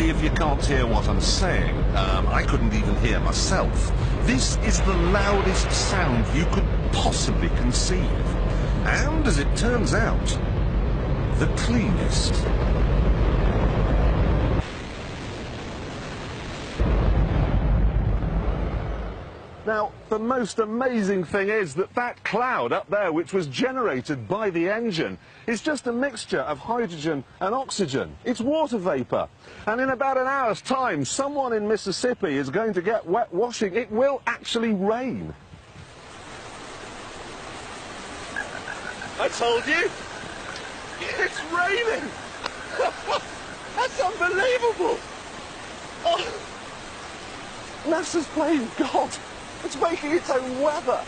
sorry if you can't hear what I'm saying. I couldn't even hear myself. This is the loudest sound you could possibly conceive. And, as it turns out, the cleanest. Now, the most amazing thing is that that cloud up there, which was generated by the engine, is just a mixture of hydrogen and oxygen. It's water vapour. And in about an hour's time, someone in Mississippi is going to get wet washing. It will actually rain. I told you! It's raining! That's unbelievable! Oh, NASA's playing God. It's making its own weather.